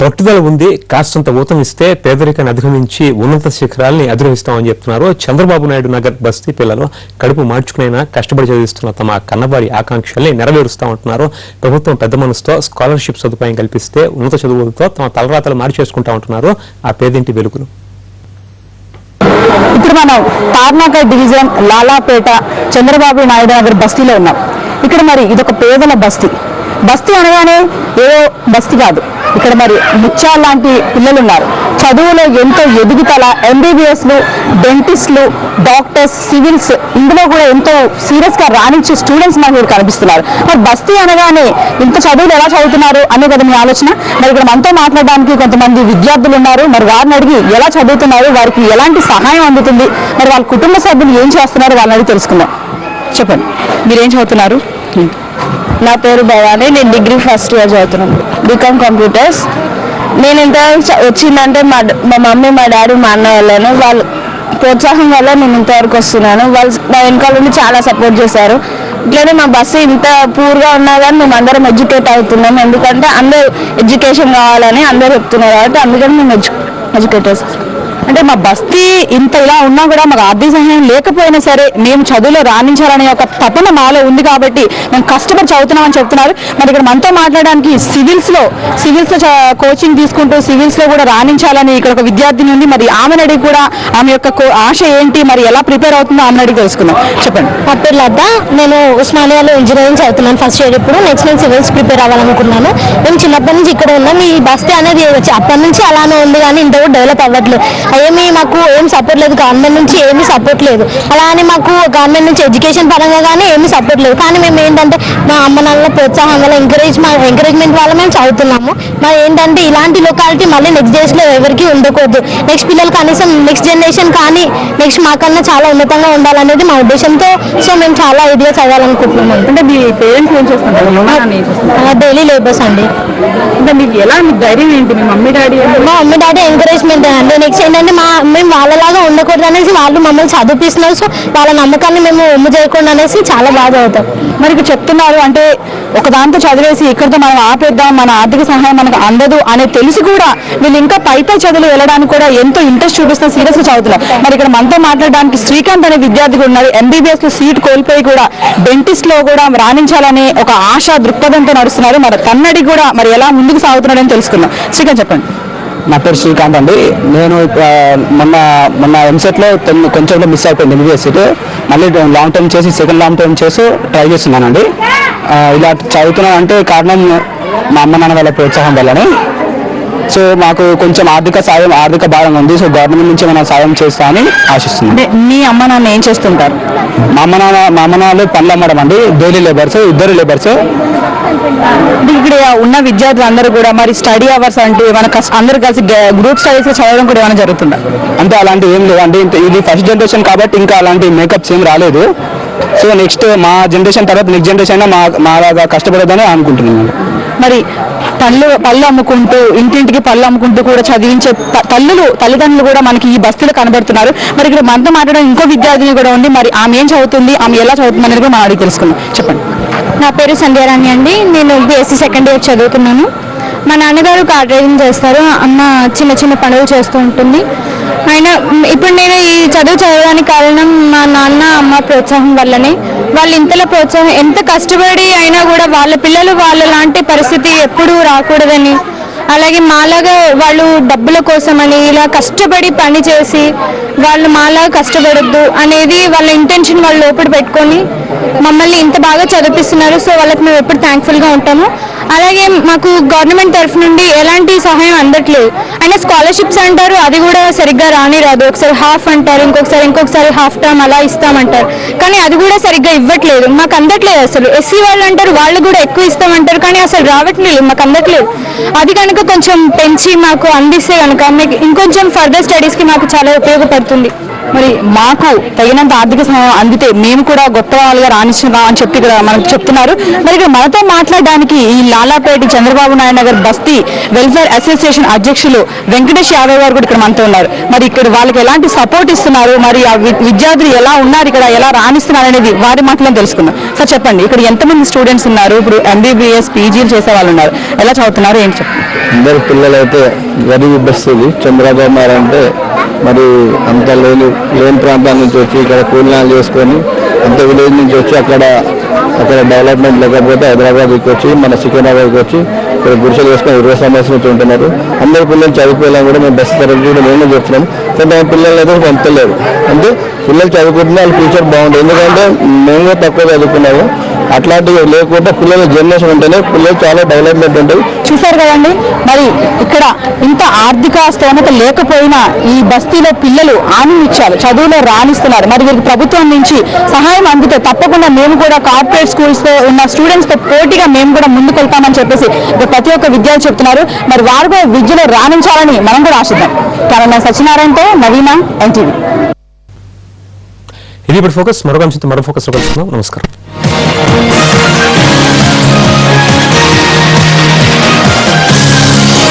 పట్టుదల ఉంది, కాస్తంత ఊతం ఇస్తే పేదరికాన్ని అధిగమించి ఉన్నత శిఖరాల్ని అధిరోహిస్తామని చెప్తున్నారు చంద్రబాబు నాయుడు నగర్ బస్తీ పిల్లలు. కడుపు మార్చుకునైనా కష్టపడి చదివిస్తున్న తమ కన్నవారి ఆకాంక్షల్ని నెరవేరుస్తామంటున్నారు. ప్రభుత్వం పెద్ద మనసుతో స్కాలర్షిప్ సదుపాయం కల్పిస్తే ఉన్నత చదువులతో తమ తలరాతలు మార్చేసుకుంటా ఉంటున్నారు ఆ పేదింటి వెలుగులు. ఇప్పుడు మనం తార్నాక డివిజన్ లాలాపేట చంద్రబాబు నాయుడు నగర్ బస్తీలో ఉన్నాం. ఇక్కడ మరి ఇదొక పేదల బస్తీ. బస్తీ అనగానే ఏదో బస్తీ కాదు, ఇక్కడ మరి ముత్యాల లాంటి పిల్లలు ఉన్నారు. చదువులో ఎంతో ఎదుగుదల, ఎంబీబీఎస్లు, డెంటిస్టులు, డాక్టర్స్, సివిల్స్, ఇందులో కూడా ఎంతో సీరియస్ గా రాణించే స్టూడెంట్స్ మనకు ఇక్కడ కనిపిస్తున్నారు. మరి బస్తీ అనగానే ఇంత చదువులు ఎలా చదువుతున్నారు అనే కదా మీ ఆలోచన. మరి ఇక్కడ మనతో మాట్లాడడానికి కొంతమంది విద్యార్థులు ఉన్నారు. మరి వారిని అడిగి ఎలా చదువుతున్నారు, వారికి ఎలాంటి సహాయం అందుతుంది, మరి వాళ్ళ కుటుంబ సభ్యులు ఏం చేస్తున్నారు వాళ్ళని అడిగి తెలుసుకుందాం. చెప్పండి, మీరేం చదువుతున్నారు? నా పేరు భవాని, నేను డిగ్రీ ఫస్ట్ ఇయర్ చదువుతున్నాను, బీకామ్ కంప్యూటర్స్. నేను ఇంత వచ్చిందంటే మా మమ్మీ, మా డాడీ, మా అన్న వాళ్ళను వాళ్ళ ప్రోత్సాహం వల్ల నేను ఇంతవరకు వస్తున్నాను. వాళ్ళు నా వెనకాల నుండి చాలా సపోర్ట్ చేశారు. ఇట్లనే మా బస్సు ఇంత పూర్గా ఉన్నా కానీ మేము అందరం ఎడ్యుకేట్ అవుతున్నాం. ఎందుకంటే అందరూ ఎడ్యుకేషన్ కావాలని అందరూ చెప్తున్నారు కాబట్టి అందుకని మేము ఎడ్యుకేటర్స్. అంటే మా బస్తీ ఇంత ఇలా ఉన్నా కూడా మాకు ఆర్థిక సహాయం లేకపోయినా సరే మేము చదువులో రాణించాలనే ఒక తపన మాలో ఉంది కాబట్టి మేము కష్టపడి చదువుతున్నామని చెప్తున్నారు. మరి ఇక్కడ మనతో మాట్లాడడానికి సివిల్స్ లో కోచింగ్ తీసుకుంటూ సివిల్స్ లో కూడా రాణించాలని ఇక్కడ ఒక విద్యార్థిని ఉంది. మరి ఆమెను అడిగి కూడా ఆమె యొక్క ఆశ ఏంటి, మరి ఎలా ప్రిపేర్ అవుతుందో ఆమెను అడిగి తెలుసుకుందాం. చెప్పండి. నా పేరు లత, నేను ఉస్మానియాలో ఇంజనీరింగ్ చదువుతున్నాను ఫస్ట్ ఇయర్. ఇప్పుడు నెక్స్ట్ నేను సివిల్స్ ప్రిపేర్ అవ్వాలనుకున్నాను. మేము చిన్నప్పటి నుంచి ఇక్కడ ఉన్నాం. ఈ బస్తీ అనేది అప్పటి నుంచి అలానే ఉంది కానీ ఇంత కూడా డెవలప్ అవ్వట్లేదు. మాకు ఏం సపోర్ట్ లేదు, గవర్నమెంట్ నుంచి ఏమీ సపోర్ట్ లేదు. అలా అని మాకు గవర్నమెంట్ నుంచి ఎడ్యుకేషన్ పరంగా కానీ ఏమీ సపోర్ట్ లేదు. కానీ మేము ఏంటంటే మా అమ్మ నాన్నల ప్రోత్సాహం వల్ల ఎంకరేజ్మెంట్ వల్ల మేము చదువుతున్నాము. మరి ఏంటంటే ఇలాంటి లొకాలిటీ మళ్ళీ నెక్స్ట్ డేస్లో ఎవరికి ఉండకూడదు. నెక్స్ట్ పిల్లలు కనీసం నెక్స్ట్ జనరేషన్ కానీ నెక్స్ట్ మాకన్నా చాలా ఉన్నతంగా ఉండాలనేది మా ఉద్దేశంతో. సో మేము చాలా ఇదిగా చదవాలనుకుంటున్నాము. అంటే మీ పేరెంట్స్ ఏం చేస్తున్నారు? డైలీ లేబర్స్ అండి. అంటే మీకు ఎలా, మీ ధైర్యం ఏంటి? మీ మమ్మీ డాడీ ఎంకరేజ్మెంట్ అండి. నెక్స్ట్ ఏంటంటే మేము వాళ్ళలాగా ఉండకూడదు అనేసి వాళ్ళు మమ్మల్ని చదివిస్తున్నారు. సో వాళ్ళ నమ్మకాన్ని మేము ఒమ్ము చేయకుండా అనేసి చాలా బాగా అవుతాం. మరి ఇక్కడ చెప్తున్నారు అంటే ఒక దాంతో చదివేసి ఇక్కడితో మనం ఆపేద్దాం, మన ఆర్థిక సహాయం మనకు అందదు అనేది తెలిసి కూడా వీళ్ళు ఇంకా పై చదువులు వెళ్ళడానికి కూడా ఎంతో ఇంట్రెస్ట్ చూపిస్తున్న సీరియస్ గా చదువుతున్నారు. మరి ఇక్కడ మనతో మాట్లాడడానికి శ్రీకాంత్ అనే విద్యార్థి కూడా ఉన్నారు. ఎంబీబీఎస్ లో సీట్ కోల్పోయి కూడా డెంటిస్ట్ లో కూడా రాణించాలని ఒక ఆశా దృక్పథంతో నడుస్తున్నారు. మరి కన్నడి కూడా మరి ఎలా ముందుకు సాగుతున్నాడని తెలుసుకుందాం. శ్రీకాంత్ చెప్పండి. నా పేరు శ్రీకాంత్ అండి. నేను మొన్న ఎంసెట్లో కొంచెంలో మిస్ అయిపోయింది ఎంబీబీఎస్ సీట్. మళ్ళీ లాంగ్ టర్మ్ చేసి సెకండ్ లాంగ్ టర్మ్ చేసి ట్రై చేస్తున్నానండి. ఇలా చదువుతున్నాను అంటే కారణం మా అమ్మ నాన్న వాళ్ళ ప్రోత్సాహం వల్లనే. సో మాకు కొంచెం ఆర్థిక భారం ఉంది. సో గవర్నమెంట్ నుంచి మనం సాయం చేస్తా అని ఆశిస్తున్నాం. మీ అమ్మ నాన్న ఏం చేస్తుంటారు? మా అమ్మ నాన్న పనులు అమ్మడం అండి. డైలీ లేబర్స్, ఇద్దరు లేబర్స్. ఇక్కడ ఉన్న విద్యార్థులు అందరూ కూడా మరి స్టడీ అవర్స్ అంటే మనకు అందరూ కలిసి గ్రూప్ స్టడీస్ చదవడం కూడా ఏమైనా జరుగుతుందా? అంటే అలాంటి ఏం లేదండి. ఇది ఫస్ట్ జనరేషన్ కాబట్టి ఇంకా అలాంటి మేకప్స్ ఏం రాలేదు. సో నెక్స్ట్ మా జనరేషన్ తర్వాత నెక్స్ట్ జనరేషన్ మాలాగా కష్టపడదని అనుకుంటున్నాను. మరి పళ్ళు అమ్ముకుంటూ ఇంటింటికి పళ్ళు అమ్ముకుంటూ కూడా చదివించే తల్లిదండ్రులు కూడా మనకి ఈ బస్తీలో కనబడుతున్నారు. మరి ఇక్కడ మనతో మాట్లాడడం ఇంకో విద్యార్థిని కూడా ఉంది. మరి ఆమె ఏం చదువుతుంది, ఆమె ఎలా చదువుతుంది అనేది కూడా మనం అడిగి తెలుసుకుందాం. చెప్పండి. నా పేరు సంధ్యారాణి అండి. నేను బీఎస్సీ సెకండ్ ఇయర్ చదువుతున్నాను. మా నాన్నగారు కార్ డ్రైవింగ్ చేస్తారు, అమ్మ చిన్న చిన్న పనులు చేస్తూ ఉంటుంది. అయినా ఇప్పుడు నేను ఈ చదువు చదవడానికి కారణం మా నాన్న అమ్మ ప్రోత్సాహం వల్లనే. వాళ్ళు ఇంతలో ప్రోత్సాహం ఎంత కష్టపడి అయినా కూడా వాళ్ళ పిల్లలు వాళ్ళ లాంటి పరిస్థితి ఎప్పుడూ రాకూడదని, అలాగే మాలాగా వాళ్ళు డబ్బుల కోసమని ఇలా కష్టపడి పని చేసి వాళ్ళు మాలాగా కష్టపడద్దు అనేది వాళ్ళ ఇంటెన్షన్ వాళ్ళు లోపల పెట్టుకొని మమ్మల్ని ఇంత బాగా చదివిస్తున్నారు. సో వాళ్ళకి మేము ఎప్పుడు థ్యాంక్ఫుల్గా ఉంటాము. అలాగే మాకు గవర్నమెంట్ తరఫు నుండి ఎలాంటి సహాయం అందట్లేదు. అయినా స్కాలర్షిప్స్ అంటారు, అది కూడా సరిగ్గా రాదు. ఒకసారి హాఫ్ అంటారు, ఇంకొకసారి హాఫ్ టర్మ్ అలా ఇస్తామంటారు. కానీ అది కూడా సరిగ్గా ఇవ్వట్లేదు, మాకు అందట్లేదు. అసలు ఎస్సీ వాళ్ళు అంటారు, వాళ్ళు కూడా ఎక్కువ ఇస్తామంటారు, కానీ అసలు రావట్లేదు, మాకు అందట్లేదు. అది కనుక కొంచెం పెంచి మాకు అందిస్తే కనుక మీకు ఇంకొంచెం ఫర్దర్ స్టడీస్కి మాకు చాలా ఉపయోగపడుతుంది. మరి మాకు తగినంత ఆర్థిక సహాయం అందితే మేము కూడా గొప్ప వాళ్ళుగా రాణిస్తున్నాం అని చెప్పి ఇక్కడ మనకు చెప్తున్నారు. మరి ఇక్కడ మనతో మాట్లాడడానికి ఈ లాలాపేట చంద్రబాబు నాయుడు నగర్ బస్తీ వెల్ఫేర్ అసోసియేషన్ అధ్యక్షులు వెంకటేష్ యాదవ్ గారు కూడా ఇక్కడ మనతో ఉన్నారు. మరి ఇక్కడ వాళ్ళకి ఎలాంటి సపోర్ట్ ఇస్తున్నారు, మరి ఆ విద్యార్థులు ఎలా ఉన్నారు, ఇక్కడ ఎలా రాణిస్తున్నారు అనేది వారి మాటలను తెలుసుకుందాం. సార్ చెప్పండి, ఇక్కడ ఎంతమంది స్టూడెంట్స్ ఉన్నారు? ఇప్పుడు MBBS PGలు చేసే వాళ్ళు ఉన్నారు, ఎలా చదువుతున్నారు, ఏంటి చెప్పండి? అందరు పిల్లలు అయితే గరీబ్ బస్తీది. చంద్రబాబు నాయుడు అంటే మరి అంత లేని ప్రాంతాల నుంచి వచ్చి ఇక్కడ కూలినాలు చేసుకొని అంత విలేజ్ నుంచి వచ్చి అక్కడ డెవలప్మెంట్ లేకపోతే హైదరాబాద్కి వచ్చి మన సికింద్రాబాద్కి వచ్చి ఇక్కడ గుడిసెలు చేసుకొని 20 సంవత్సరాల నుంచి ఉంటున్నారు. అందరు పిల్లలు చదువుకోవాలని కూడా మేము బస్సు తరగతి కూడా మేము చెప్తున్నాం. కొంతమంది పిల్లలు అయితే పంపలేదు. అంటే పిల్లలు చదువుకుంటున్నా వాళ్ళ ఫ్యూచర్ బాగుంటుంది. ఎందుకంటే మేము కూడా తక్కువ చదువుకున్నాము. అట్లాంటివి లేకుండా పిల్లల జనరేషన్ ఉంటేనే పిల్లలు చాలా డెవలప్మెంట్ ఉంటుంది. చూశారు కదండి, మరి ఇక్కడ ఇంత ఆర్థిక స్తోమత లేకపోయినా ఈ బస్తీలో పిల్లలు ఆనందించారు, చదువులో రాణిస్తున్నారు. మరి వీరికి ప్రభుత్వం నుంచి సహాయం అందితే తప్పకుండా మేము కూడా కార్పొరేట్ స్కూల్స్ తో ఉన్న స్టూడెంట్స్ తో పోటీగా మేము కూడా ముందుకు వెళ్తామని చెప్పేసి ప్రతి ఒక్క విద్యార్థి చెప్తున్నారు. మరి వారు కూడా విద్యలో రాణించాలని మనం కూడా ఆశిద్దాం. కెమెరామెన్ సత్యనారాయణతో నవీన, NTV. ఇది ఇప్పుడు ఫోకస్. మరొక అంశంతో మరో ఫోకస్ లో కలుసుకుందాం. నమస్కారం.